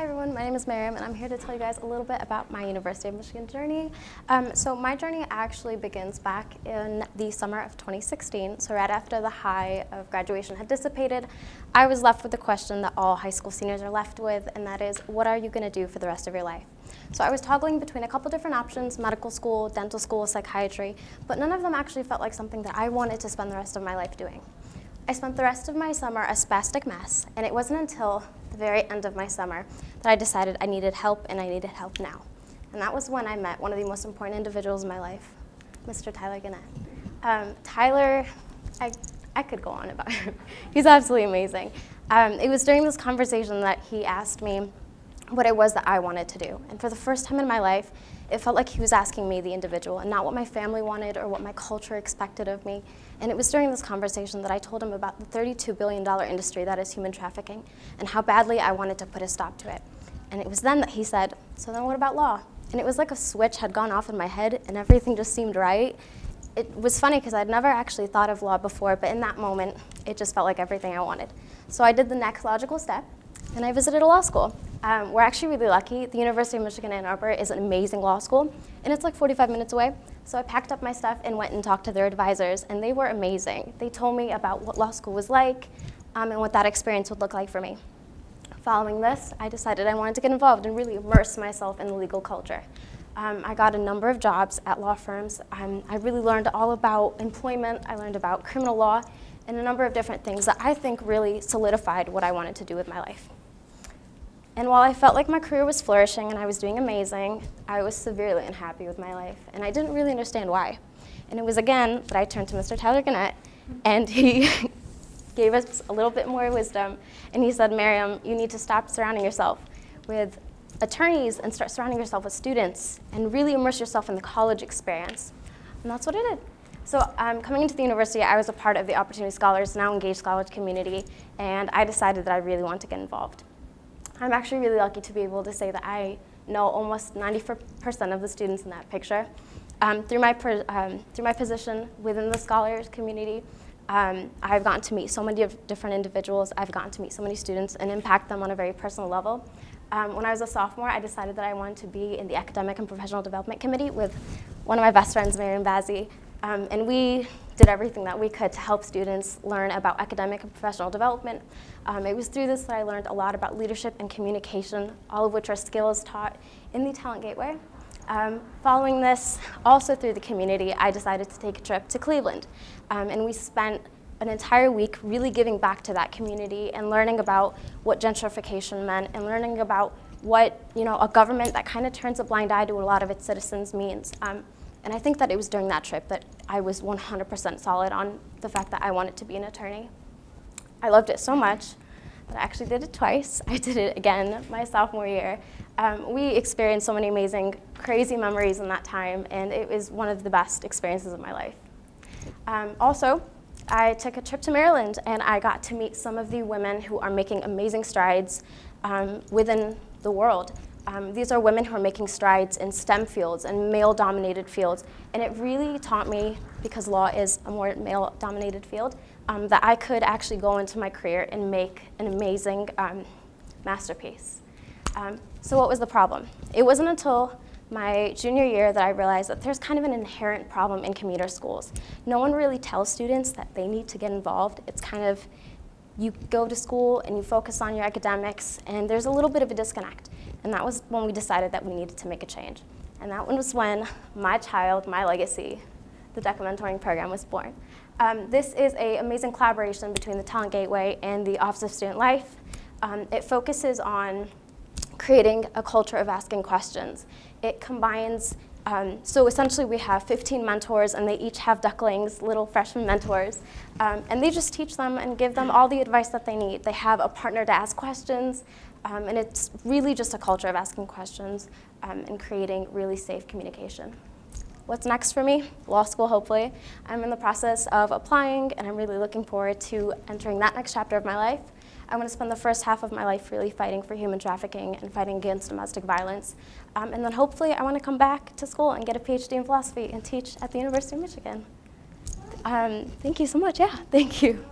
Hi everyone, my name is Mariam and I'm here to tell you guys a little bit about my University of Michigan journey. So my journey actually begins back in the summer of 2016. So right after the high of graduation had dissipated, I was left with the question that all high school seniors are left with, and that is, what are you going to do for the rest of your life? So I was toggling between a couple different options: medical school, dental school, psychiatry, but none of them actually felt like something that I wanted to spend the rest of my life doing. I spent the rest of my summer a spastic mess, and it wasn't until the very end of my summer that I decided I needed help, and I needed help now. And that was when I met one of the most important individuals in my life, Mr. Tyler Gannett. Tyler, I could go on about him. He's absolutely amazing. It was during this conversation that he asked me what it was that I wanted to do. And for the first time in my life, it felt like he was asking me, the individual, and not what my family wanted or what my culture expected of me. And it was during this conversation that I told him about the $32 billion industry that is human trafficking and how badly I wanted to put a stop to it. And it was then that he said, "So then what about law?" And it was like a switch had gone off in my head and everything just seemed right. It was funny because I'd never actually thought of law before, but in that moment, it just felt like everything I wanted. So I did the next logical step, and I visited a law school. We're actually really lucky. The University of Michigan-Dearborn is an amazing law school, and it's like 45 minutes away. So I packed up my stuff and went and talked to their advisors, and they were amazing. They told me about what law school was like and what that experience would look like for me. Following this, I decided I wanted to get involved and really immerse myself in the legal culture. I got a number of jobs at law firms. I really learned all about employment. I learned about criminal law and a number of different things that I think really solidified what I wanted to do with my life. And while I felt like my career was flourishing and I was doing amazing, I was severely unhappy with my life, and I didn't really understand why. And it was again that I turned to Mr. Tyler Gannett, and he gave us a little bit more wisdom, and he said, "Mariam, you need to stop surrounding yourself with attorneys and start surrounding yourself with students and really immerse yourself in the college experience." And that's what I did. So coming into the university, I was a part of the Opportunity Scholars, now engaged scholars community, and I decided that I really want to get involved. I'm actually really lucky to be able to say that I know almost 90% of the students in that picture. Through my position within the scholars community, I've gotten to meet so many different individuals. I've gotten to meet so many students and impact them on a very personal level. When I was a sophomore, I decided that I wanted to be in the Academic and Professional Development Committee with one of my best friends, Mariam, and we did everything that we could to help students learn about academic and professional development. It was through this that I learned a lot about leadership and communication, all of which are skills taught in the Talent Gateway. Following this, also through the community, I decided to take a trip to Cleveland, and we spent an entire week really giving back to that community and learning about what gentrification meant and learning about what a government that kind of turns a blind eye to a lot of its citizens means. And I think that it was during that trip that I was 100% solid on the fact that I wanted to be an attorney. I loved it so much that I actually did it twice. I did it again my sophomore year. We experienced so many amazing, crazy memories in that time, and it was one of the best experiences of my life. Also, I took a trip to Maryland, and I got to meet some of the women who are making amazing strides within the world. These are women who are making strides in STEM fields and male-dominated fields, and it really taught me, because law is a more male-dominated field, that I could actually go into my career and make an amazing masterpiece. So what was the problem? It wasn't until my junior year that I realized that there's kind of an inherent problem in commuter schools. No one really tells students that they need to get involved. It's kind of, you go to school and you focus on your academics, and there's a little bit of a disconnect. And that was when we decided that we needed to make a change. And that was when my child, my legacy, the DECA mentoring program, was born. This is an amazing collaboration between the Talent Gateway and the Office of Student Life. It focuses on creating a culture of asking questions. It combines, so essentially we have 15 mentors, and they each have ducklings, little freshman mentors, and they just teach them and give them all the advice that they need. They have a partner to ask questions, and it's really just a culture of asking questions and creating really safe communication. What's next for me? Law school, hopefully. I'm in the process of applying, and I'm really looking forward to entering that next chapter of my life. I want to spend the first half of my life really fighting for human trafficking and fighting against domestic violence. And then hopefully I want to come back to school and get a PhD in philosophy and teach at the University of Michigan. Thank you so much. Yeah, thank you.